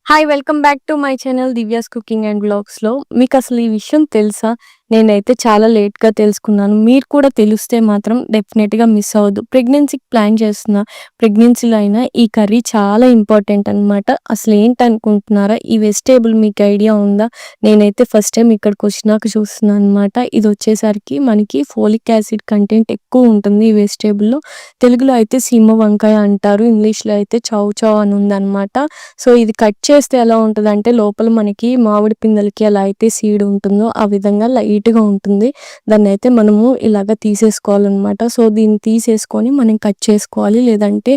Hi! Welcome back to my channel 'Divya's cooking and వ్లాగ్స్‌లో'. మీకసలు ఈ విషయం తెలుసా? నేనైతే చాలా లేట్‌గా తెలుసుకున్నాను. మీరు కూడా తెలిస్తే మాత్రం డెఫినెట్‌గా మిస్ అవ్వద్దు. ప్రెగ్నెన్సీకి ప్లాన్ చేస్తున్న ప్రెగ్నెన్సీలో అయినా ఈ కర్రీ చాలా ఇంపార్టెంట్ అనమాట. అసలేంటనుకుంటున్నారా? ఈ వెజిటబుల్ మీకు ఐడియా ఉందా? నేనైతే ఫస్ట్ టైమ్ ఇక్కడికొచ్చినాక చూస్తున్నాను అనమాట. ఇదొచ్చేసరికి మనకి ఫోలిక్ యాసిడ్ కంటెంట్ ఎక్కువ ఉంటుంది ఈ వెజిటబుల్‌లో. తెలుగులో అయితే సీమ వంకాయ అంటారు. ఇంగ్లీష్‌లో అయితే చౌ చౌ అని ఉందనమాట. సో, ఇది కట్ చేస్తే ఎలా ఉంటదంటే లోపల మనకి మామిడి పిందెలకి ఎలా అయితే సీడ్ ఉంటుందో ఆ విధంగా లైట్‌గా ఉంటుంది. దాన్నయితే మనము ఇలాగ తీసేసుకోవాలనమాట. సో, దీన్ని తీసేసుకొని మనం కట్ చేసుకోవాలి. లేదంటే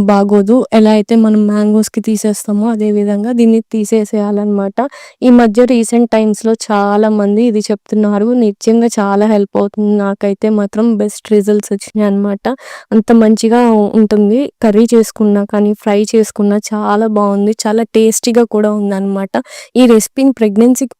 బాగోదు. ఎలా అయితే మనం మ్యాంగోస్‌కి తీసేస్తామో అదే విధంగా దీన్ని తీసేసేయాలనమాట. ఈ మధ్య రీసెంట్ టైమ్స్‌లో చాలామంది ఇది చెప్తున్నారు. నిజంగా చాలా హెల్ప్ అవుతుంది. నాకైతే మాత్రం బెస్ట్ రిజల్ట్స్ వచ్చినాయనమాట. అంత మంచిగా ఉంటుంది. కర్రీ చేసుకున్నా కానీ, ఫ్రై చేసుకున్నా చాలా బావుంది. చాలా టేస్టీగా కూడా ఉందనమాట. ఈ రెసిపీని ప్రెగ్నెన్సీకి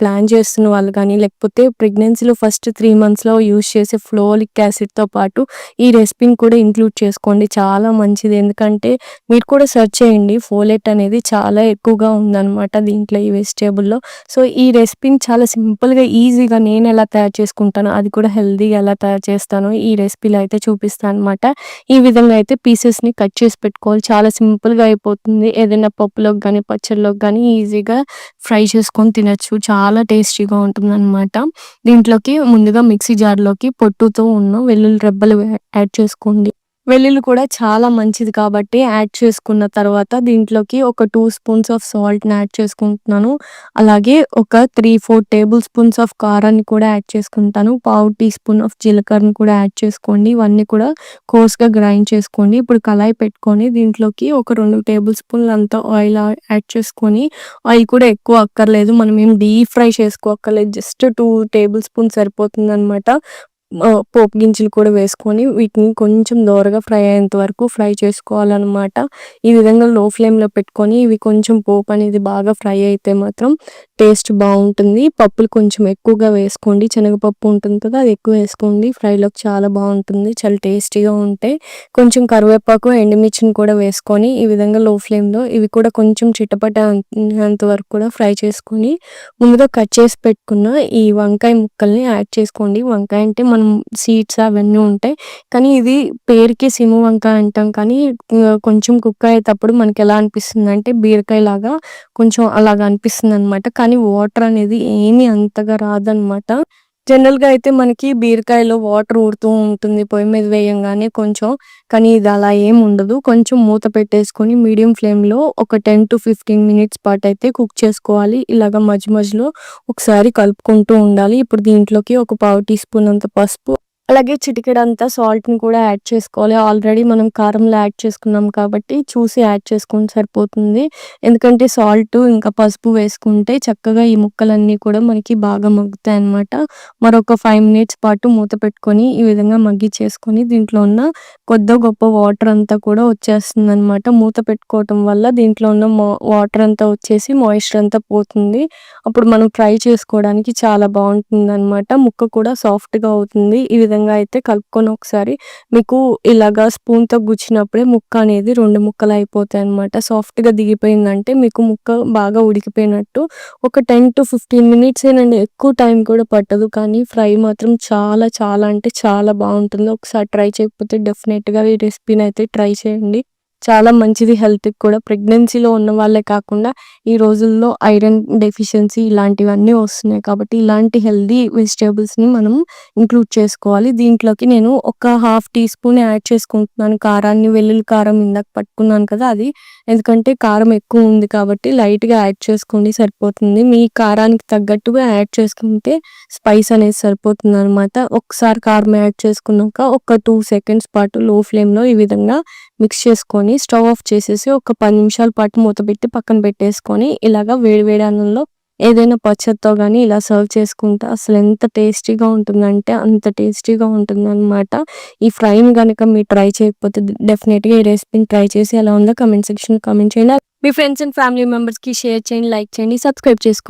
ప్లాన్ చేస్తున్న వాళ్ళు గానీ, లేకపోతే ప్రెగ్నెన్సీలో ఫస్ట్ 3 మంత్స్‌లో యూజ్ చేసే ఫ్లోలిక్ యాసిడ్‌తో పాటు ఈ రెసిపీని కూడా ఇంక్లూడ్ చేసుకోండి. చాలా మంచిది. ఎందుకంటే మీరు కూడా సెర్చ్ చేయండి. ఫోలేట్ అనేది చాలా ఎక్కువగా ఉందనమాట దీంట్లో ఈ వెజిటబుల్‌లో. సో, ఈ రెసిపీని చాలా సింపుల్‌గా, ఈజీగా నేనెలా తయారు చేసుకుంటానో, అది కూడా హెల్తీగా ఎలా తయారు చేస్తానో ఈ రెసిపీలో అయితే చూపిస్తా అనమాట. ఈ విధంగా అయితే పీసెస్‌ని కట్ చేసి పెట్టుకోవాలి. చాలా సింపుల్‌గా అయిపోతుంది. ఏదైనా పప్పులోకి గానీ, పచ్చడిలోకి గానీ ఈజీగా ఫ్రై చేసుకొని తినొచ్చు. చాలా టేస్టీగా ఉంటుందనమాట. దీంట్లోకి ముందుగా మిక్సీ జార్‌లోకి పొట్టుతో ఉన్న వెల్లుల్లి రెబ్బలు యాడ్ చేసుకోండి. వెల్లుల్లి కూడా చాలా మంచిది కాబట్టి యాడ్ చేసుకున్న తర్వాత దీంట్లోకి ఒక 2 స్పూన్స్ ఆఫ్ సాల్ట్‌ని యాడ్ చేసుకుంటున్నాను. అలాగే ఒక 3, 4 టేబుల్ స్పూన్స్ ఆఫ్ కారాన్ని కూడా యాడ్ చేసుకుంటాను. పావు టీ స్పూన్ ఆఫ్ జీలకర్రని కూడా యాడ్ చేసుకోండి. ఇవన్నీ కూడా కోర్స్‌గా గ్రైండ్ చేసుకోండి. ఇప్పుడు కళాయి పెట్టుకొని దీంట్లోకి ఒక 2 టేబుల్ స్పూన్‌లంతా ఆయిల్ యాడ్ చేసుకొని, ఆయిల్ కూడా ఎక్కువ అక్కర్లేదు. మనం ఏం డీప్ ఫ్రై చేసుకోక్కర్లేదు. జస్ట్ 2 టేబుల్ స్పూన్స్ సరిపోతుందనమాట. పోపు గింజలు కూడా వేసుకొని వీటిని కొంచెం దోరగా ఫ్రై అయ్యేంత వరకు ఫ్రై చేసుకోవాలనమాట. ఈ విధంగా లో ఫ్లేమ్‌లో పెట్టుకొని ఇవి కొంచెం పోపు అనేది బాగా ఫ్రై అయితే మాత్రం టేస్ట్ బావుంటుంది. పప్పులు కొంచెం ఎక్కువగా వేసుకోండి. శనగపప్పు ఉంటుంది కదా! అది ఎక్కువ వేసుకోండి. ఫ్రైలోకి చాలా బావుంటుంది. చాలా టేస్టీగా ఉంటాయి. కొంచెం కరివేపాకు, ఎండుమిర్చిని కూడా వేసుకొని ఈ విధంగా లో ఫ్లేమ్‌లో ఇవి కూడా కొంచెం చిటపట వరకు కూడా ఫ్రై చేసుకొని ముందుగా కట్ చేసి పెట్టుకున్న ఈ వంకాయ ముక్కల్ని యాడ్ చేసుకోండి. వంకాయ అంటే మనం సీడ్స్ అవన్నీ ఉంటాయి. కానీ ఇది పేరుకి సీమ వంకాయ అంటాం కానీ కొంచెం కుక్ అయ్యేటప్పుడు మనకెలా అనిపిస్తుందంటే బీరకాయలాగా కొంచెం అలాగా అనిపిస్తుందనమాట. కానీ వాటర్ అనేది ఏమీ అంతగా రాదనమాట. జనరల్‌గా అయితే మనకి బీరకాయలో వాటర్ ఊరుతూ ఉంటుంది పొయ్యి మీద వేయంగానే కొంచెం. కానీ ఇది అలా ఏమి ఉండదు. కొంచెం మూత పెట్టేసుకొని మీడియం ఫ్లేమ్‌లో ఒక 10-15 మినిట్స్ పాటైతే కుక్ చేసుకోవాలి. ఇలాగ మధ్య మధ్యలో ఒకసారి కలుపుకుంటూ ఉండాలి. ఇప్పుడు దీంట్లోకి ఒక పావు టీ స్పూన్ అంత పసుపు, అలాగే చిటికెడంతా సాల్ట్‌ని కూడా యాడ్ చేసుకోవాలి. ఆల్రెడీ మనం కారంలో యాడ్ చేసుకున్నాం కాబట్టి చూసి యాడ్ చేసుకుంటే సరిపోతుంది. ఎందుకంటే సాల్ట్ ఇంకా పసుపు వేసుకుంటే చక్కగా ఈ ముక్కలన్నీ కూడా మనకి బాగా మగ్గుతాయన్నమాట. మరొక 5 మినిట్స్ పాటు మూత పెట్టుకొని ఈ విధంగా మగ్గిచ్చేసుకొని దీంట్లో ఉన్న కొద్దో గొప్ప వాటర్ అంతా కూడా వచ్చేస్తుందనమాట. మూత పెట్టుకోవటం వల్ల దీంట్లో ఉన్న వాటర్ అంతా వచ్చేసి మాయిశ్చర్ అంతా పోతుంది. అప్పుడు మనం ఫ్రై చేసుకోవడానికి చాలా బావుంటుందనమాట. ముక్క కూడా సాఫ్ట్‌గా అవుతుంది. ఈ విధంగా అయితే కలుపుకొని ఒకసారి మీకు ఇలాగా స్పూన్‌తో గుచ్చినప్పుడే ముక్క అనేది 2 ముక్కలు అయిపోతాయన్నమాట. సాఫ్ట్‌గా దిగిపోయిందంటే మీకు ముక్క బాగా ఉడికిపోయినట్టు. ఒక 10-15 మినిట్సేనండి. ఎక్కువ టైం కూడా పట్టదు. కానీ ఫ్రై మాత్రం చాలా చాలా అంటే చాలా బావుంటుంది. ఒకసారి ట్రై చేయకపోతే డెఫినెట్‌గా ఈ రెసిపీని అయితే ట్రై చేయండి. చాలా మంచిది హెల్త్‌కి కూడా. ప్రెగ్నెన్సీలో ఉన్న వాళ్ళే కాకుండా ఈ రోజుల్లో ఐరన్ డెఫిషియన్సీ ఇలాంటివన్నీ వస్తున్నాయి. కాబట్టి ఇలాంటి హెల్తీ వెజిటబుల్స్‌ని మనం ఇంక్లూడ్ చేసుకోవాలి. దీంట్లోకి నేను ఒక హాఫ్ టీ స్పూన్ యాడ్ చేసుకుంటున్నాను కారాన్ని. వెల్లుల్లి కారం ఇందాక పట్టుకున్నాను కదా! అది. ఎందుకంటే కారం ఎక్కువ ఉంది కాబట్టి లైట్‌గా యాడ్ చేసుకోండి సరిపోతుంది. మీ కారానికి తగ్గట్టుగా యాడ్ చేసుకుంటే స్పైస్ అనేది సరిపోతుందనమాట. ఒకసారి కారం యాడ్ చేసుకున్నాక ఒక 2 సెకండ్స్ పాటు లో ఫ్లేమ్‌లో ఈ విధంగా మిక్స్ చేసుకొని స్టవ్ ఆఫ్ చేసేసి ఒక 10 నిమిషాల పాటు మూత పెట్టి పక్కన పెట్టేసుకొని ఇలాగా వేడి వేడి అన్నంలో ఏదైనా పచ్చడితో గానీ ఇలా సర్వ్ చేసుకుంటే అసలెంత టేస్టీగా ఉంటుందంటే అంత టేస్టీగా ఉంటుందనమాట. ఈ ఫ్రైని గనక మీరు ట్రై చేయకపోతే డెఫినిట్‌గా ఈ రెసిపీని ట్రై చేసి ఎలా ఉందో కామెంట్ సెక్షన్‌లో కామెంట్ చేయండి. మీ ఫ్రెండ్స్ అండ్ ఫ్యామిలీ మెంబర్స్‌కి షేర్ చేయండి, లైక్ చేయండి, సబ్స్క్రైబ్ చేసుకోండి.